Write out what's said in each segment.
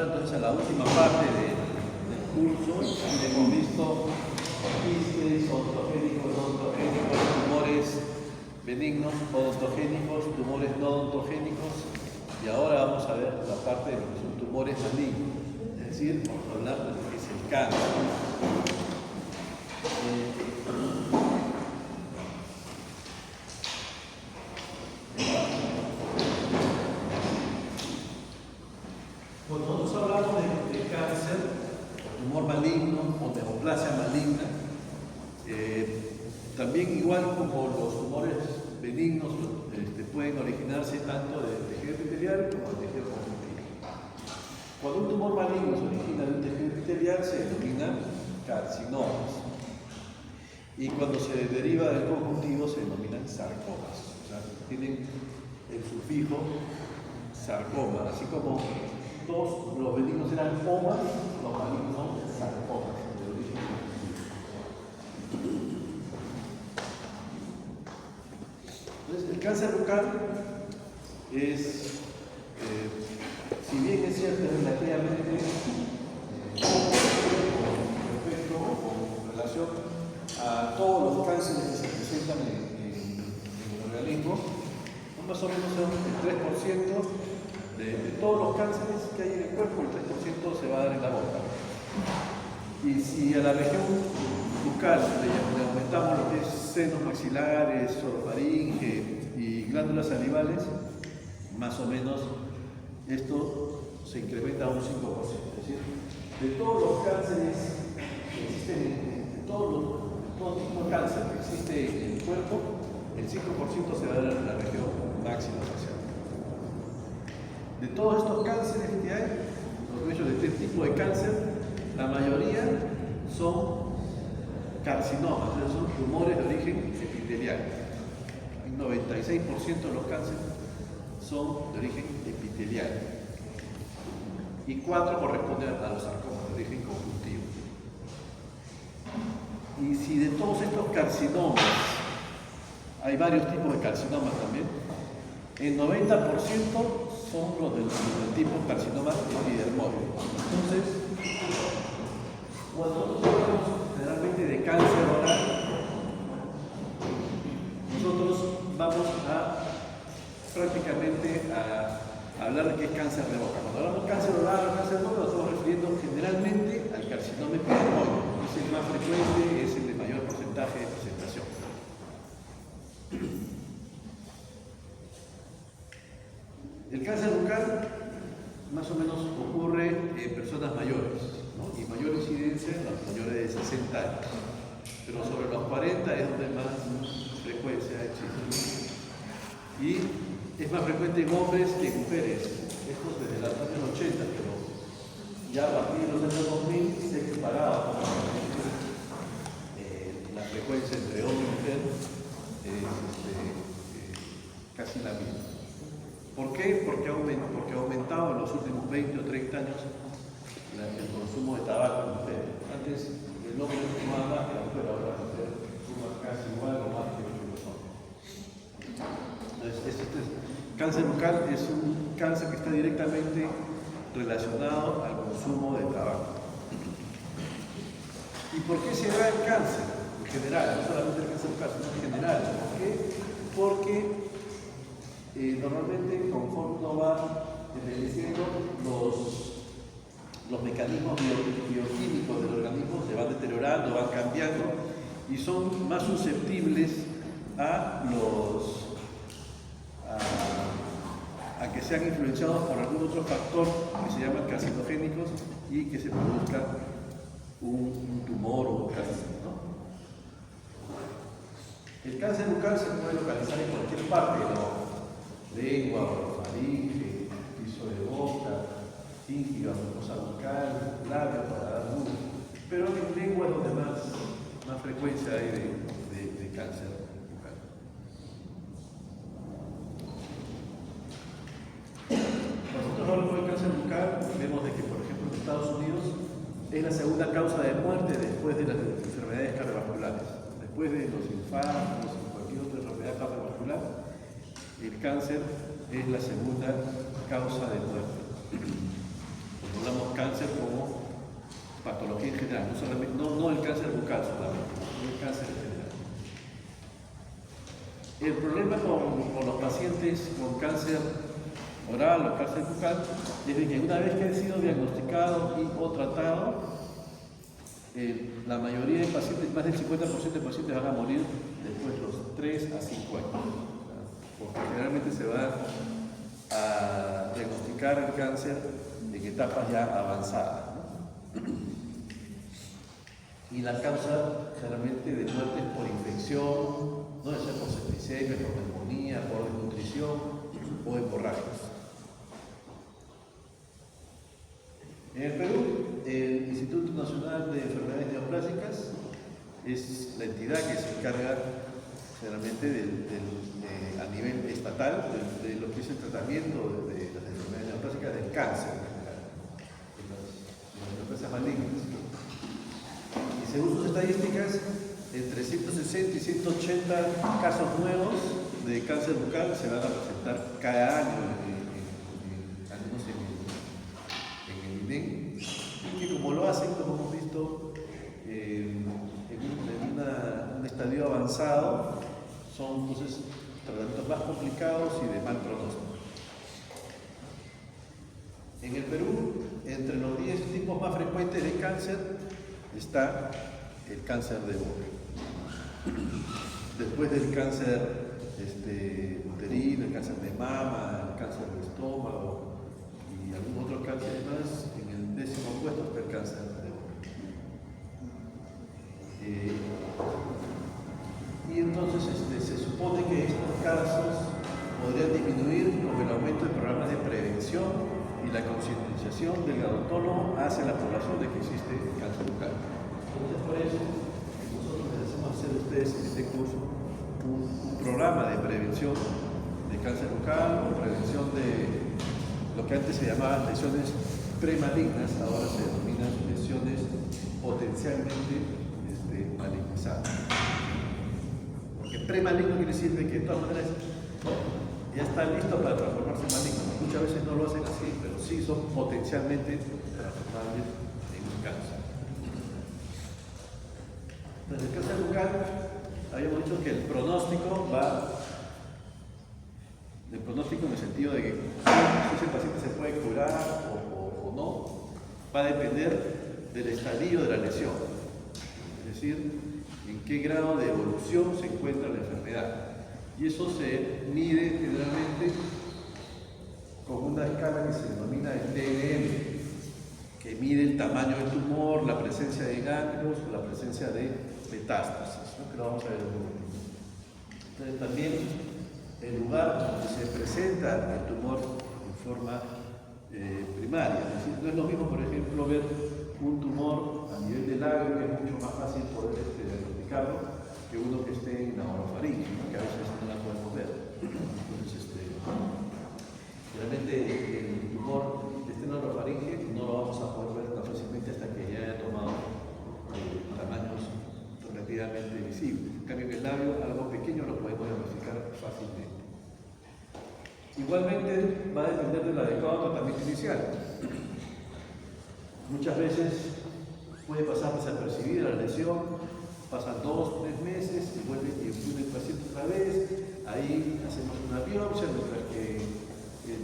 pasar entonces a la última parte del curso. Hemos visto quistes, ontogénicos, no ontogénicos, tumores benignos, odontogénicos, tumores no odontogénicos, y ahora vamos a ver la parte de lo que son tumores malignos, es decir, vamos a hablar de lo que es el cáncer. Cuando nosotros hablamos de cáncer, tumor maligno o neoplasia maligna, también igual como los tumores benignos pueden originarse tanto del tejido epitelial como del tejido conjuntivo. Cuando un tumor maligno se origina de un tejido epitelial se denomina carcinomas, y cuando se deriva del conjuntivo se denominan sarcomas. O sea, tienen el sufijo sarcoma, así como todos los benignos eran omas, los malignos son sarcomas de origen conjuntivo. Entonces, el cáncer bucal es, si bien es cierto, es relativamente respecto o con relación a todos los cánceres que se presentan en el organismo, más o menos son el 3% de todos los cánceres que hay en el cuerpo, el 3% se va a dar en la boca. Y si a la región bucal le aumentamos lo que es senos maxilares, orofaringe y glándulas salivales, más o menos esto se incrementa a un 5%. Es decir, de todos los cánceres que existen, de todo tipo de cáncer que existe en el cuerpo, el 5% se va a dar en la región máxima facial. De todos estos cánceres que hay, de este tipo de cáncer, la mayoría son carcinomas, o sea, son tumores de origen epitelial. El 96% de los cánceres son de origen epitelial y 4 corresponden a los sarcomas de origen conjuntivo. Y si de todos estos carcinomas, hay varios tipos de carcinomas también, el 90% son los del tipo carcinoma epidermoide. Entonces, cuando nosotros hablamos generalmente de cáncer oral, nosotros vamos a prácticamente a hablar de qué es cáncer de boca. Cuando hablamos de cáncer oral o cáncer de boca, nos estamos refiriendo generalmente al carcinoma epidermoide. Es el más frecuente, es el de mayor porcentaje de presentación. El cáncer bucal más o menos ocurre en personas mayores, ¿no? Y mayor incidencia en los mayores de 60 años, pero sobre los 40 es donde más frecuencia existe. Y es más frecuente en hombres que en mujeres, esto desde los años 80, pero ya a partir de los años 2000 se ha equiparado la frecuencia entre hombre y mujer, casi la misma. ¿Por qué? Porque ha aumentado en los últimos 20 o 30 años el consumo de tabaco en mujeres. Antes el hombre fumaba más que la mujer, ahora la mujer fuma casi igual o más que los hombres. Entonces, cáncer bucal es un cáncer que está directamente relacionado al consumo de tabaco. ¿Y por qué se da el cáncer? En general, no solamente el cáncer bucal, sino en general. ¿Por qué? Porque normalmente conforme uno va envejeciendo, los mecanismos bioquímicos del organismo se van deteriorando, van cambiando y son más susceptibles a que sean influenciados por algún otro factor que se llaman carcinogénicos y que se produzca un tumor o un cáncer, ¿no? El cáncer bucal se puede localizar en cualquier parte de la boca: lengua, orofaringe, piso de boca, ínfima, mucosa bucal, labio, paladar duro. Pero en lengua es donde más frecuencia hay de cáncer bucal. Nosotros hablamos del cáncer bucal, vemos de que, por ejemplo, en Estados Unidos es la segunda causa de muerte después de las enfermedades cardiovasculares. Después de los infartos y cualquier otra enfermedad cardiovascular, el cáncer es la segunda causa de muerte. hablamos cáncer como patología en general, no, solamente, no el cáncer bucal solamente, no el cáncer en general. El problema con los pacientes con cáncer oral o cáncer bucal es de que una vez que han sido diagnosticados o tratados, la mayoría de pacientes, más del 50% de pacientes van a morir después de los 3 a 5 años, porque generalmente se va a diagnosticar el cáncer en etapas ya avanzadas, ¿no? Y la causa generalmente de muerte es por infección, no debe ser por septicemia, por neumonía, por desnutrición o hemorragias. En el Perú, el Instituto Nacional de Enfermedades Neoplásicas es la entidad que se encarga generalmente a nivel estatal de lo que es el tratamiento de las enfermedades neoplásicas del cáncer, de las neoplasias malignas. Y según sus estadísticas, entre 160 y 180 casos nuevos de cáncer bucal se van a presentar cada año al menos en el INEM, y que como lo hacen, como hemos visto, en un estadio avanzado, son entonces tratamientos más complicados y de mal pronóstico. En el Perú, entre los 10 tipos más frecuentes de cáncer está el cáncer de boca. Después del cáncer uterino, el cáncer de mama, el cáncer de estómago y algún otro cáncer más, en el 10º puesto está el cáncer de boca. Y entonces se supone que estos casos podrían disminuir con el aumento de programas de prevención y la concientización del odontólogo hacia la población de que existe el cáncer bucal. Entonces, por eso, nosotros les hacemos hacer a ustedes en este curso un programa de prevención de cáncer bucal o prevención de lo que antes se llamaban lesiones premalignas, ahora se denominan lesiones potencialmente malignizadas. Porque premaligno quiere decir que de todas maneras ya está listo para transformarse en maligno. Muchas veces no lo hacen así, pero sí son potencialmente transformables en un cáncer. Entonces, el cáncer bucal, habíamos dicho que el pronóstico en el sentido de que si ese paciente se puede curar o no, va a depender del estadio de la lesión. Es decir, en qué grado de evolución se encuentra la enfermedad. Y eso se mide generalmente con una escala que se denomina el TNM, que mide el tamaño del tumor, la presencia de ganglios o la presencia de metástasis, ¿no? Que lo vamos a ver en un momento. Entonces también el lugar donde se presenta el tumor en forma primaria. Es decir, no es lo mismo, por ejemplo, ver un tumor a nivel del labio, que es mucho más fácil poder diagnosticarlo, que uno que esté en la orofaringe, ¿no? Que a veces no la podemos ver. Entonces, realmente el tumor que esté en la orofaringe no lo vamos a poder ver tan fácilmente hasta que ya haya tomado tamaños relativamente visibles. En cambio, en el labio, algo pequeño lo podemos diagnosticar fácilmente. Igualmente, va a depender del adecuado tratamiento inicial. Muchas veces puede pasar desapercibida la lesión, pasan 2 o 3 meses y vuelve el paciente otra vez, ahí hacemos una biopsia mientras que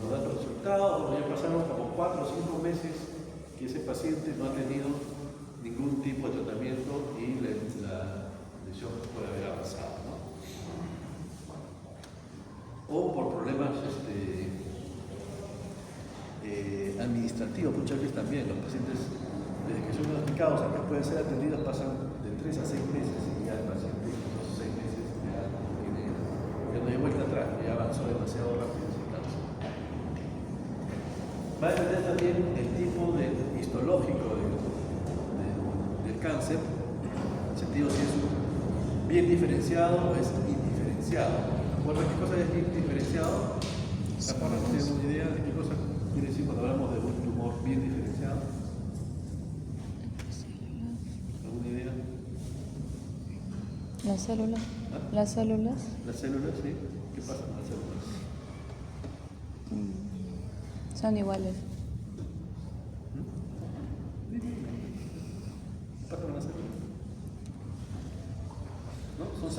nos dan los resultados, ya pasaron como 4 o 5 meses que ese paciente no ha tenido ningún tipo de tratamiento y la lesión puede haber avanzado, ¿no? O por problemas administrativos, muchas veces también los pacientes desde que son diagnosticados hasta que pueden ser atendidos pasan de 3 a 6 meses y ya el paciente en esos 6 meses ya no hay vuelta atrás, ya avanzó demasiado rápido ese cáncer. Va a depender también el tipo histológico del cáncer, en el sentido si es bien diferenciado o es indiferenciado. ¿Recuerdan qué cosa es indiferenciado? ¿Para no tener una idea de qué cosa quiere decir cuando hablamos de un tumor bien diferenciado? ¿Alguna idea? Las células. ¿Ah? Las células. Las células, sí. ¿Qué pasa con las células? Son iguales.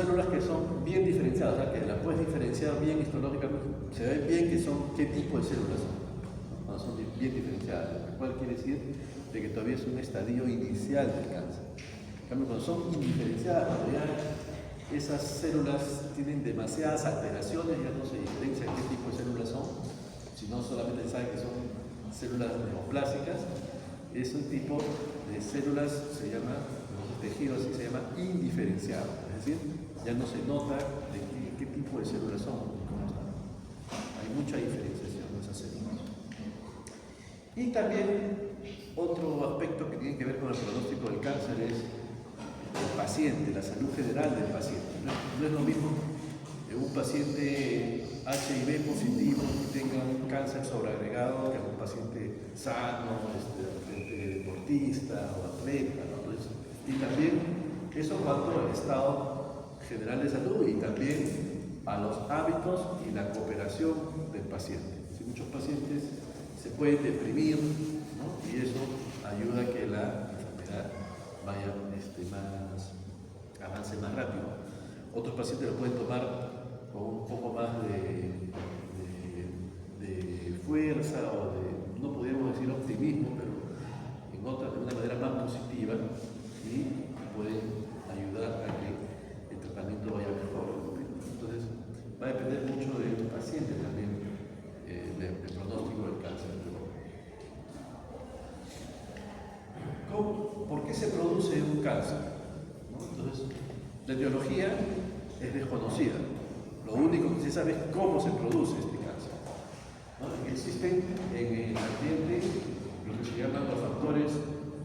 células que son bien diferenciadas, o sea, que las puedes diferenciar bien histológicamente, se ve bien que son, qué tipo de células son, cuando son bien diferenciadas, lo cual quiere decir de que todavía es un estadio inicial del cáncer. En cambio, cuando son indiferenciadas, cuando ya esas células tienen demasiadas alteraciones, ya no se diferencia qué tipo de células son, sino solamente se sabe que son células neoplásicas. Es un tipo de células, se llama, los tejidos así se llama indiferenciado, es decir, ya no se nota de qué tipo de células son, cómo están. Hay mucha diferenciación de esas células. Y también otro aspecto que tiene que ver con el pronóstico del cáncer es el paciente, la salud general del paciente. No es lo mismo un paciente HIV positivo que tenga un cáncer sobreagregado que un paciente sano, deportista o atleta, ¿no? Entonces, y también eso en cuanto al estado general de salud y también a los hábitos y la cooperación del paciente. Si muchos pacientes se pueden deprimir, ¿no? Y eso ayuda a que la enfermedad vaya avance más rápido. Otros pacientes lo pueden tomar con un poco más de fuerza o de, no podríamos decir optimismo, pero de una manera más positiva y pueden ayudar a que el tratamiento vaya mejor. Entonces, va a depender mucho del paciente también, del pronóstico del cáncer. ¿Por qué se produce un cáncer? ¿No? Entonces, la etiología es desconocida. Lo único que se sabe es cómo se produce este cáncer, ¿no? Existen en el ambiente lo que se llaman los factores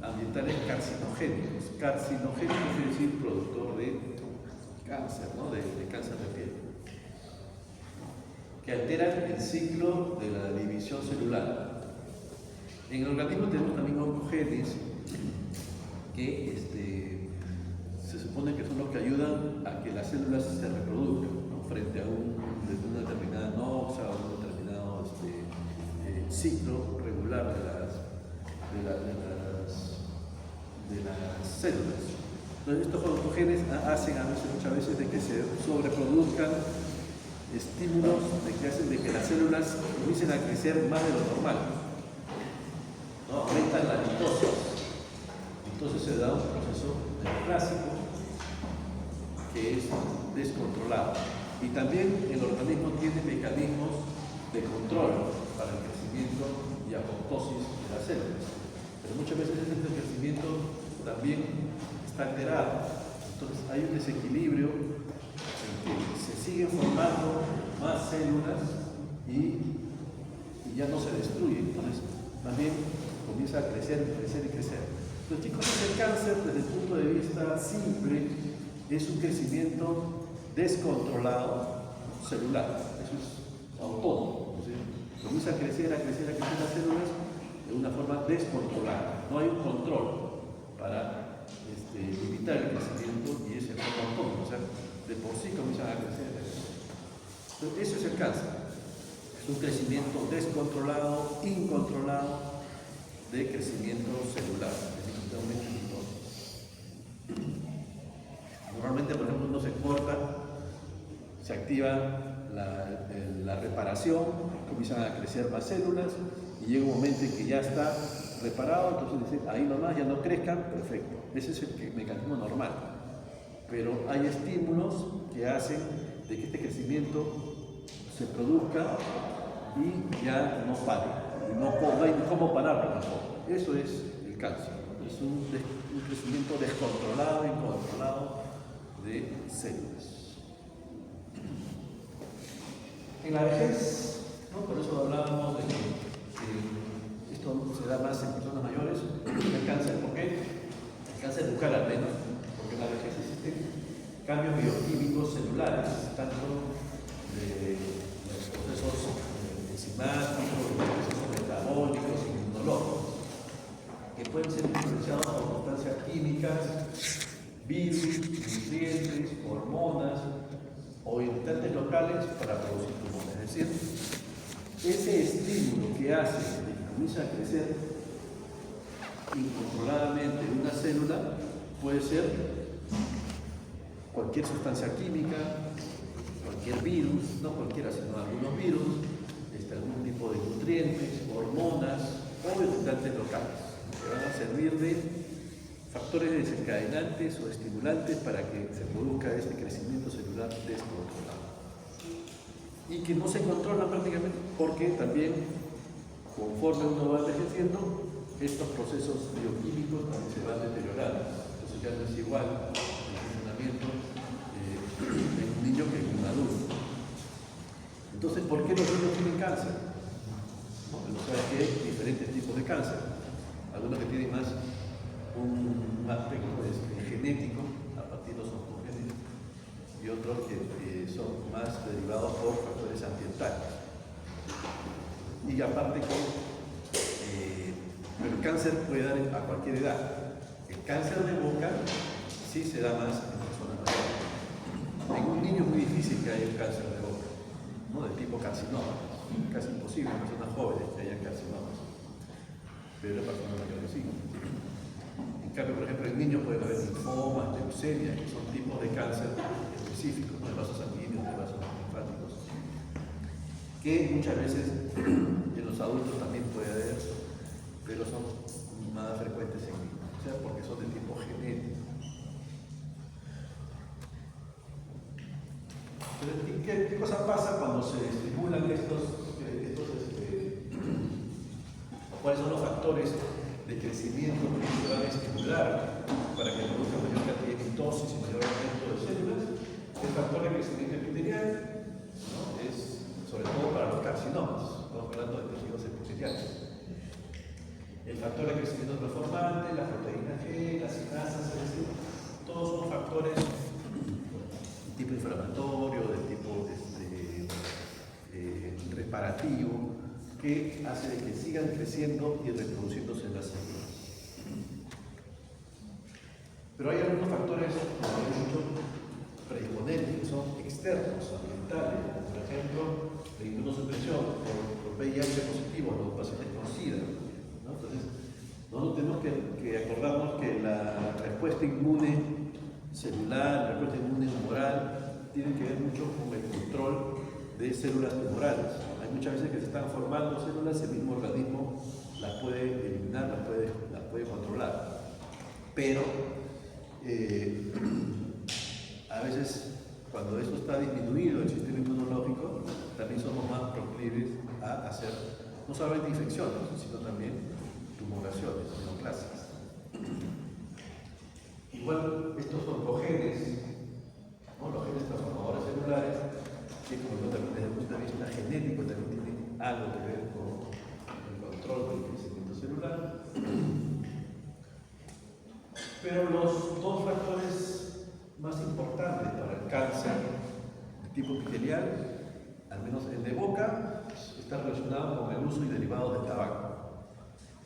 ambientales carcinogénicos. Carcinogénico quiere decir productor de cáncer, ¿no? de cáncer de piel, que alteran el ciclo de la división celular. En el organismo tenemos también oncogenes que se supone que son los que ayudan a que las células se reproduzcan, ¿no? Frente a una determinada noxa o un determinado ciclo regular de las células. Entonces, estos oncogenes hacen muchas veces de que se sobreproduzcan estímulos que hacen de que las células comiencen a crecer más de lo normal, ¿no? Aumentan la mitosis. Entonces se da un proceso neoplásico que es descontrolado. Y también el organismo tiene mecanismos de control para el crecimiento y apoptosis de las células. Pero muchas veces este crecimiento también está alterado. Entonces hay un desequilibrio en que se siguen formando más células y ya no se destruyen. Entonces también comienza a crecer y crecer y crecer. Entonces, chicos, el cáncer desde el punto de vista simple es un crecimiento descontrolado celular. Eso es autónomo. ¿Sí? Comienza a crecer las células de una forma descontrolada. No hay un control para limitar el crecimiento y es de forma autónoma. O sea, de por sí comienzan a crecer. Entonces, eso es el cáncer. Es un crecimiento descontrolado, incontrolado de crecimiento celular. Normalmente, por ejemplo, uno se corta, se activa la reparación, comienzan a crecer más células y llega un momento en que ya está reparado, entonces dicen, ahí nomás, ya no crezcan, perfecto. Ese es el mecanismo normal. Pero hay estímulos que hacen de que este crecimiento se produzca y ya no pare. No hay cómo pararlo tampoco. Eso es el cáncer. Es un crecimiento descontrolado, incontrolado de células. En la vejez, ¿no? Por eso hablábamos de que esto se da más en personas mayores, el cáncer. ¿Por qué? El cáncer bucal al menos, porque en la vejez existen cambios bioquímicos celulares, tanto de los procesos enzimáticos, los procesos metabólicos y inmunológicos, que pueden ser influenciados por sustancias químicas, virus, nutrientes, hormonas o irritantes locales para producir tumores. Es decir, ese estímulo que hace que comience a crecer incontroladamente una célula puede ser cualquier sustancia química, cualquier virus, no cualquiera, sino algunos virus, algún tipo de nutrientes, hormonas o irritantes locales, que van a servir de factores desencadenantes o estimulantes para que se produzca este crecimiento celular descontrolado. Y que no se controlan prácticamente porque también, conforme uno va envejeciendo, estos procesos bioquímicos también se van deteriorando. Entonces ya no es igual el funcionamiento en un niño que en un adulto. Entonces, ¿por qué los niños tienen cáncer? Bueno, sabes que hay diferentes tipos de cáncer. Algunos que tienen más un aspecto genético, a partir de los oncogenes, y otros que son más derivados por factores ambientales. Y aparte pero el cáncer puede dar a cualquier edad. El cáncer de boca sí se da más en personas mayores. En un niño es muy difícil que haya un cáncer de boca, ¿no? De tipo carcinoma. Casi imposible en personas jóvenes que hayan carcinomas. Pero en personas mayores sí. En cambio, por ejemplo, en niños pueden haber linfomas, leucemia, que son tipos de cáncer específicos, ¿no? De vasos sanguíneos, de vasos linfáticos, que muchas veces en los adultos también puede haber, pero son más frecuentes en niños, o sea, porque son de tipo genético. ¿Qué cosa pasa cuando se estimulan cuáles son los factores de crecimiento que se van a estimular para que produzca mayor cantidad de mitosis y mayor aumento de células? El factor de crecimiento epitelial, ¿no? Es sobre todo para los carcinomas, estamos hablando de tejidos epiteliales. El factor de crecimiento transformante, la proteína G, las sinasas, es decir, todos son factores de tipo inflamatorio, de tipo reparativo, que hace de que sigan creciendo y reproduciéndose en las células. Pero hay algunos factores, como he dicho, predisponentes, que son externos, ambientales, por ejemplo, la inmunosupresión por VIH positivo en los pacientes con SIDA, ¿no? Entonces, nosotros tenemos que acordarnos que la respuesta inmune celular, la respuesta inmune humoral, tiene que ver mucho con el control de células tumorales. Hay muchas veces que se están formando células, el mismo organismo las puede eliminar, las puede controlar. Pero a veces, cuando eso está disminuido, el sistema inmunológico, también somos más proclives a hacer no solamente infecciones, sino también tumoraciones, neoplasias. Igual estos oncogenes, ¿no? Los genes transformadores celulares, que como también desde el punto de vista genético también tienen algo que ver con el control del crecimiento celular. Pero los dos factores más importantes para el cáncer de tipo epitelial, al menos el de boca, está relacionado con el uso y derivados del tabaco.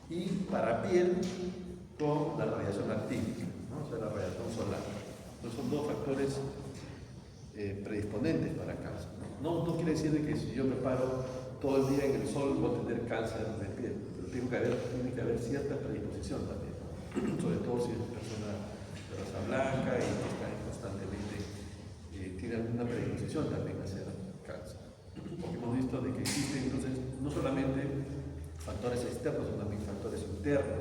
Y para piel, con la radiación actínica, ¿no? O sea, la radiación solar. Entonces son dos factores predisponentes para el cáncer. No quiere decir que si yo me paro todo el día en el sol voy a tener cáncer de piel, pero tiene que haber cierta predisposición también, sobre todo si es persona de raza blanca y que está constantemente, tiene alguna predisposición también a hacer cáncer. Porque hemos visto de que existen entonces no solamente factores externos, sino también factores internos,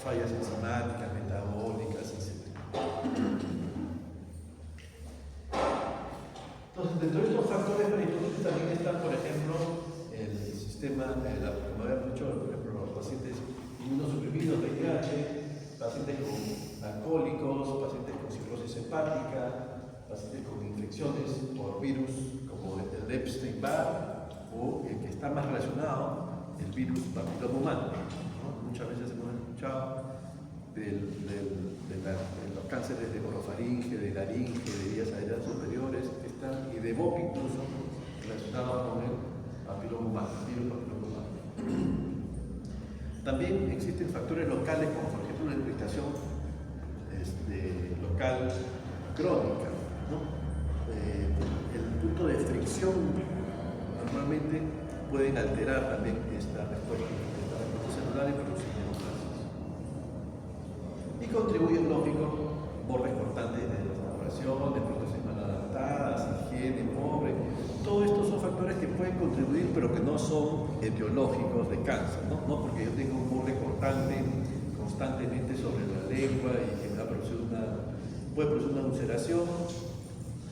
fallas enzimáticas, metabólicas, etc. Entonces, dentro de estos factores predisponentes también están, por ejemplo, el sistema, como habíamos dicho, por ejemplo, los pacientes inmunosuprimidos de VIH, pacientes con alcohólicos, pacientes con cirrosis hepática, pacientes con infecciones por virus como el Epstein-Barr o el que está más relacionado, el virus papiloma humano, ¿no? Muchas veces hemos escuchado de los cánceres de orofaringe, de laringe, de vías aéreas superiores, y de boca incluso, relacionados con el papiloma humano, virus papiloma humano. También existen factores locales, como por ejemplo la irritación local crónica, ¿no? El punto de fricción normalmente pueden alterar también esta respuesta celular y producir neoplasias. Y contribuyen, lógico, bordes cortantes de restauración, de etiológicos de cáncer, ¿no? No porque yo tenga un borde cortante constantemente sobre la lengua y que me va a producir puede producir una ulceración,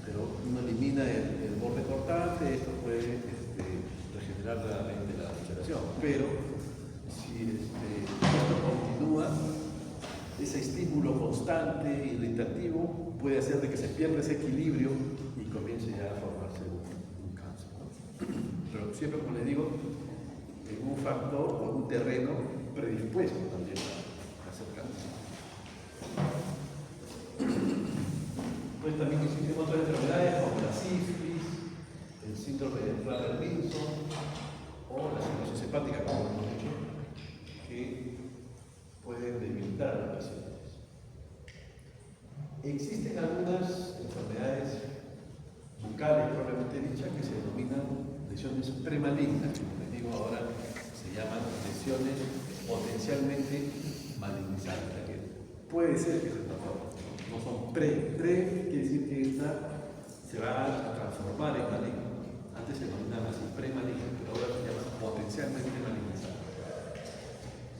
pero uno elimina el borde cortante, esto puede regenerar realmente la ulceración. Pero si esto continúa, ese estímulo constante y irritativo puede hacer de que se pierda ese equilibrio y comience ya a formarse un cáncer, ¿no? Pero siempre, como les digo, en un factor o un terreno predispuesto también a hacer cáncer. Pues también existen otras enfermedades como la sífilis, el síndrome de Prader-Wilson o la cirrosis hepática, como hemos dicho, que pueden debilitar a los pacientes. Existen algunas enfermedades bucales, probablemente dichas, que se denominan lesiones premalignas, como les digo ahora, se llaman lesiones potencialmente malignizantes. Puede ser que se transformen, no son quiere decir que esta se va a transformar en maligno. Antes se denominaban así premaligno, pero ahora se llama potencialmente malignizante.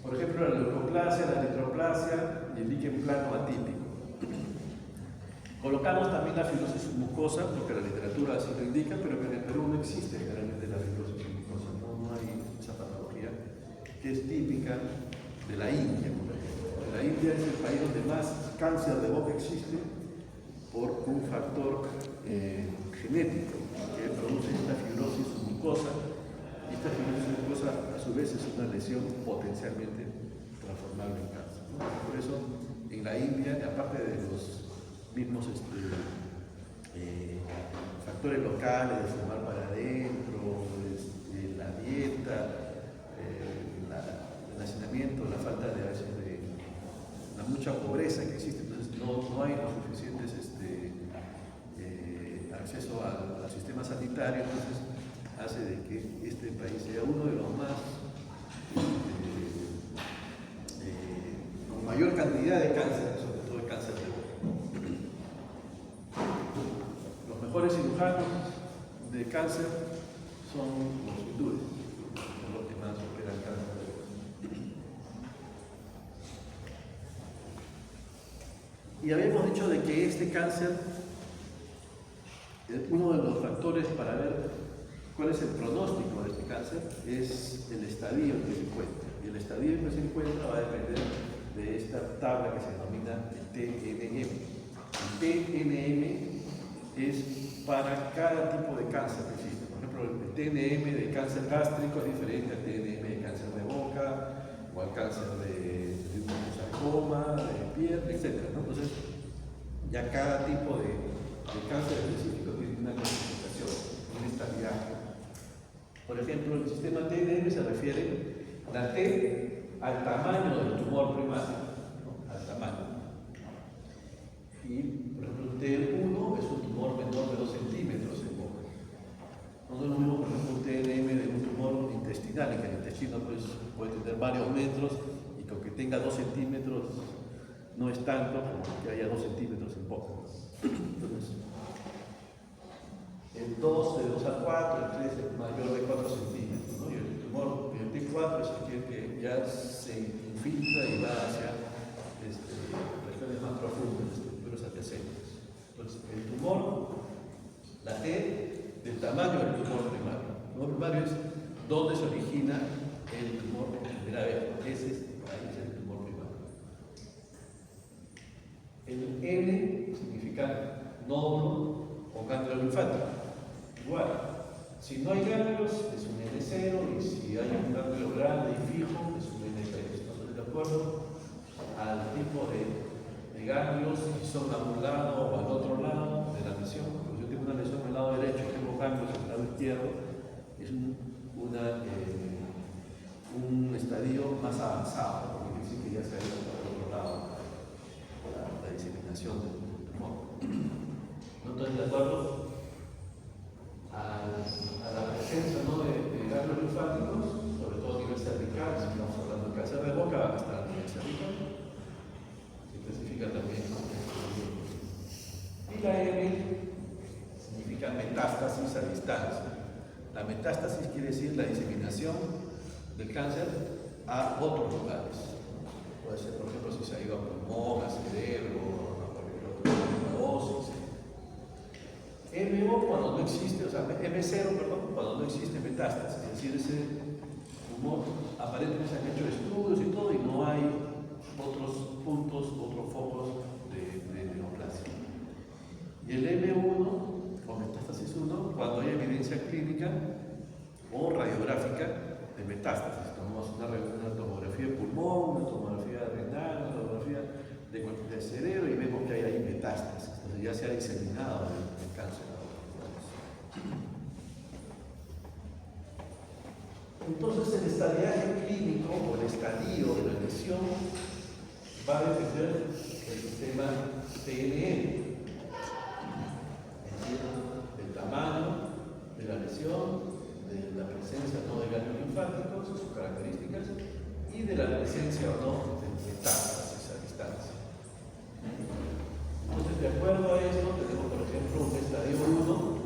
Por ejemplo, la leucoplasia, la eritroplasia y el líquen plano atípico. Colocamos también la fibrosis mucosa, porque la literatura así lo indica, pero que en el Perú no existe generalmente la fibrosis mucosa, no hay esa patología que es típica de la India, por ejemplo. La India es el país donde más cáncer de boca existe por un factor genético que produce esta fibrosis mucosa. Y esta fibrosis mucosa a su vez es una lesión potencialmente transformable en cáncer, ¿no? Por eso en la India, aparte de los mismos factores locales de fumar para adentro, la dieta, el hacinamiento, la falta de a veces la mucha pobreza que existe, entonces no hay los suficientes acceso al sistema sanitario, entonces hace de que este país sea uno de los más con mayor cantidad de cáncer, sobre todo el cáncer de boca. Los mejores cirujanos de cáncer son los hindúes, son los que más operan cáncer de boca. Y habíamos dicho de que este cáncer, uno de los factores para ver cuál es el pronóstico de este cáncer es el estadio en que se encuentra. Y el estadio en que se encuentra va a depender de esta tabla que se denomina el TNM. El TNM es para cada tipo de cáncer que existe. Por ejemplo, el TNM de cáncer gástrico es diferente al TNM de cáncer de boca o al cáncer de un sarcoma, de piel, etc., ¿no? Entonces, ya cada tipo de cáncer específico tiene una clasificación, una estabilidad. Por ejemplo, el sistema TNM se refiere la T al tamaño del tumor primario, ¿no? Al tamaño. Y, por ejemplo, el T1 es un tumor menor de 2 centímetros en boca. No es lo mismo, por ejemplo, un TNM de un tumor intestinal, en que el intestino pues, puede tener varios metros y con que tenga 2 centímetros no es tanto como que haya 2 centímetros en boca. Entonces, el 2 de 2 a 4, el 3 es mayor de 4 centímetros, ¿no? Y el tumor, el T4 es aquel que ya se infiltra y va hacia regiones más profundas, estructuras adyacentes. Entonces, el tumor, la T, del tamaño del tumor primario. El tumor primario es donde se origina el tumor por primera vez. Ahí es el tumor primario. El N significa nódulo o ganglio linfático. Igual, si no hay ganglios es un N0 y si hay un ganglio grande y fijo es un N3. Entonces, de acuerdo al tipo de ganglios, si son a un lado o al otro lado de la lesión, porque yo tengo una lesión en el lado derecho, tengo ganglios en el lado izquierdo, es un estadio más avanzado, porque dice que ya se ha ido para el otro lado la diseminación del tumor. Entonces, de acuerdo a la presencia, ¿no? de ganglios linfáticos, sobre todo a nivel cervical, si estamos hablando de cáncer de boca, va a estar a nivel cervical, se clasifica también, ¿no? Y la M significa metástasis a distancia. La metástasis metástasis quiere decir la diseminación del cáncer a otros lugares. Puede ser, por ejemplo, si se ha ido a pulmón, a cerebro, a tuberculosis. MO cuando no existe, o sea, M0, perdón, cuando no existe metástasis, es decir, ese tumor aparentemente se han hecho estudios y todo y no hay otros puntos, otros focos de neoplasia. Y el M1 o metástasis 1 cuando hay evidencia clínica o radiográfica de metástasis. Tomamos una tomografía de pulmón, una tomografía renal, una tomografía de cerebro y vemos que hay ahí metástasis. Entonces ya se ha diseminado el cáncer. Entonces el estadiaje clínico o el estadio de la lesión va a depender del sistema TNM, es decir, del tamaño de la lesión, de la presencia o no de ganglios linfáticos, sus características, y de la presencia o no de metástasis a distancia. Entonces, de acuerdo a esto, tenemos, por ejemplo, un estadio 1,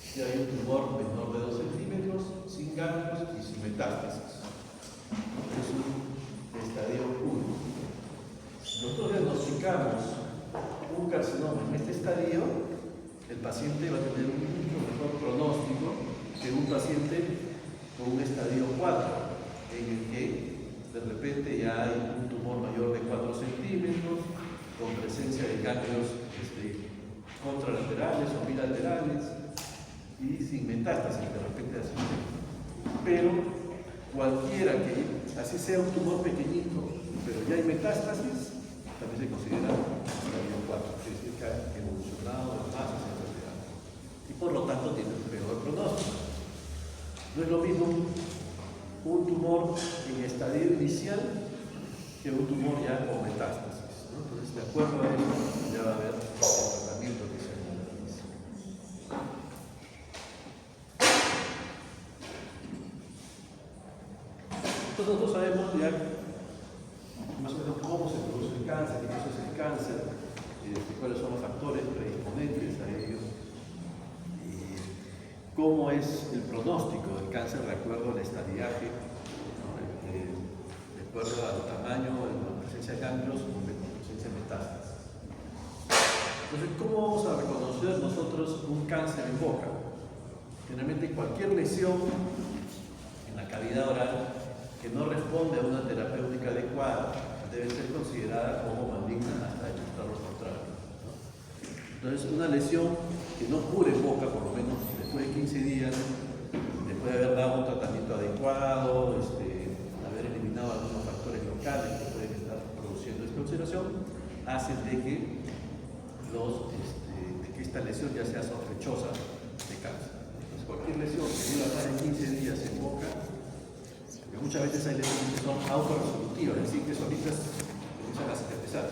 si hay un tumor menor de 2 centímetros, sin ganglios y sin metástasis. Es un estadio 1. Si nosotros diagnosticamos un carcinoma en este estadio, el paciente va a tener un mucho mejor pronóstico que un paciente con un estadio 4, en el que de repente ya hay un tumor mayor de 4 centímetros, con presencia de ganglios contralaterales o bilaterales y sin metástasis, de repente así. Pero cualquiera que, así sea un tumor pequeñito, pero ya hay metástasis, también se considera estadio 4, es decir, que ha evolucionado más hacia la enfermedad. Y por lo tanto tiene un peor pronóstico. No es lo mismo un tumor en estadio inicial que un tumor ya con metástasis, ¿no? Entonces, de acuerdo a eso, ya va a haber el tratamiento que se realiza. Entonces, nosotros sabemos ya más o menos cómo se produce el cáncer, qué cosa es el cáncer, cuáles son los factores predisponentes a ello, y cómo es el pronóstico del cáncer de acuerdo al estadiaje, ¿no? De acuerdo al tamaño, de la presencia de ganglios o de la presencia de metástasis. Entonces, ¿cómo vamos a reconocer nosotros un cáncer en boca? Generalmente cualquier lesión en la cavidad oral que no responde a una terapéutica adecuada debe ser considerada como maligna hasta demostrar lo contrario, ¿no? Entonces, una lesión que no cure en boca, por lo menos después de 15 días, después de haber dado un tratamiento adecuado, haber eliminado algunos factores locales que pueden estar produciendo esta ulceración, hace de que, esta lesión ya sea sospechosa de cáncer. Entonces, cualquier lesión que dura más de 15 días en boca, porque muchas veces hay lesiones que son autorresolutivas, es decir, que solitas empiezan a cicatrizar.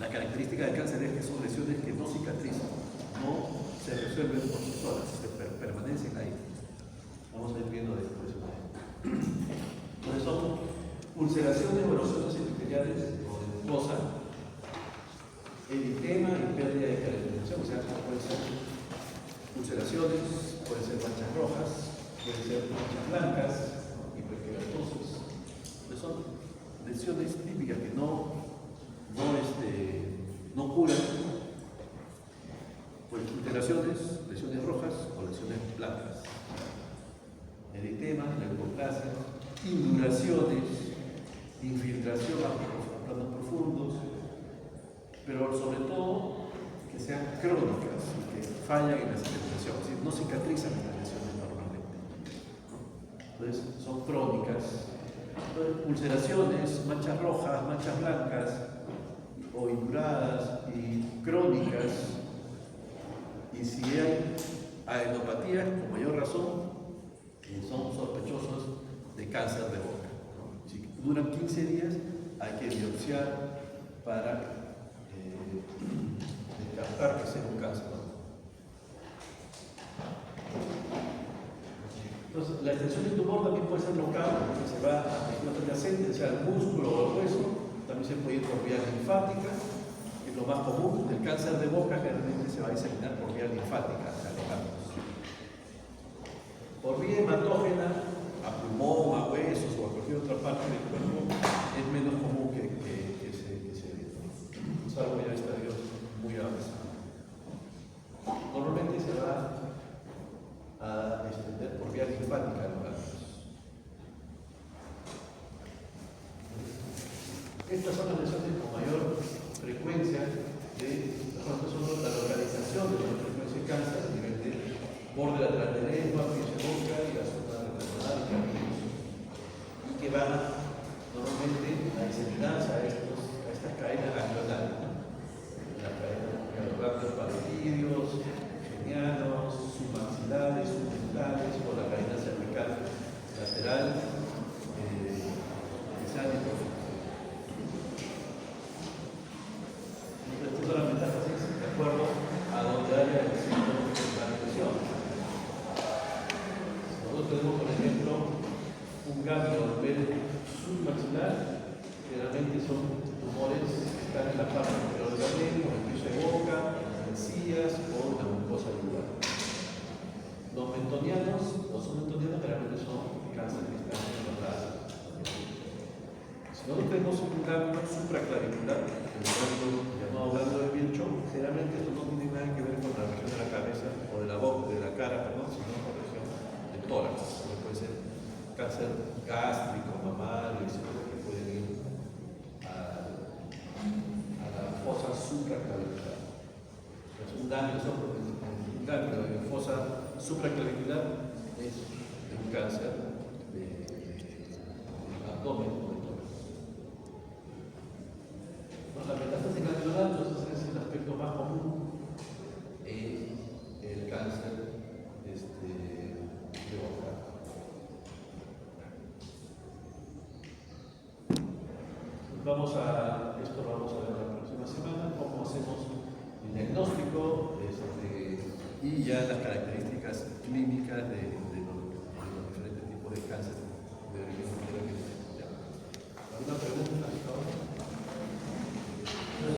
La característica del cáncer es que son lesiones que no cicatrizan, no se resuelven por sí solas, se permanecen ahí. Vamos a ir viendo después. Entonces son ulceraciones o erosiones epiteliales o de mucosa, eritema y pérdida de caracterización, o sea, pueden ser ulceraciones, pueden ser manchas rojas, pueden ser manchas blancas, hiperkeratosis. Entonces son lesiones típicas que no curan, pues ulceraciones, lesiones rojas o lesiones blancas, eritema, leucoplasia, induraciones, infiltración a planos profundos, pero sobre todo que sean crónicas y que fallan en la cicatrización, es decir, no cicatrizan las lesiones normalmente, ¿no? Entonces son crónicas. Entonces, ulceraciones, manchas rojas, manchas blancas o induradas y crónicas, y si hay adenopatías con mayor razón, son sospechosos de cáncer de boca, ¿no? Si duran 15 días hay que biopsiar para descartar que sea un cáncer, ¿no? Entonces, la extensión del tumor también puede ser local, porque se va a tejidos adyacentes, sea el músculo o el hueso, también se puede ir por vía linfática, que es lo más común. El cáncer de boca generalmente se va a diseminar por vía linfática hacia los ganglios. Por vía hematógena, a pulmón, a huesos o a cualquier otra parte del cuerpo, es menos común que se dé, salvo ya estadios muy avanzados. Normalmente se va a extender por vía linfática los ganglios. Estas son las lesiones con mayor frecuencia son la localización de la frecuencia de cáncer a nivel de borde lateral de lengua, pies de boca y la zona retrasada y que van normalmente a diseminarse a estas cadenas ganglionales, ¿no? La cadena ganglionales parotidioides, genianos, submaxilares, submentales o la cadena cervical lateral, estas son las metástasis de acuerdo a donde haya el síntoma de la lesión. Nosotros tenemos, por ejemplo, un ganglio a nivel submaxilar, generalmente son tumores que están en la parte inferior de la lengua, en el piso de boca, en las encías o en la mucosa yugular. Los submentonianos generalmente son cáncer que están en los brazos. Si nosotros tenemos un ganglio supraclavicular, el ganglio llamado ganglio de Virchow, generalmente esto no tiene nada que ver con la región de la cabeza o de la boca, de la cara, perdón, sino con la región del tórax. Puede ser cáncer gástrico, mamario, etc., que pueden ir a la fosa supraclavicular. Entonces, un ganglio de fosa supraclavicular es un cáncer de abdomen. La metástasis ganglionar, entonces, es el aspecto más común en el cáncer de boca. Esto lo vamos a ver la próxima semana, cómo hacemos el diagnóstico y ya las características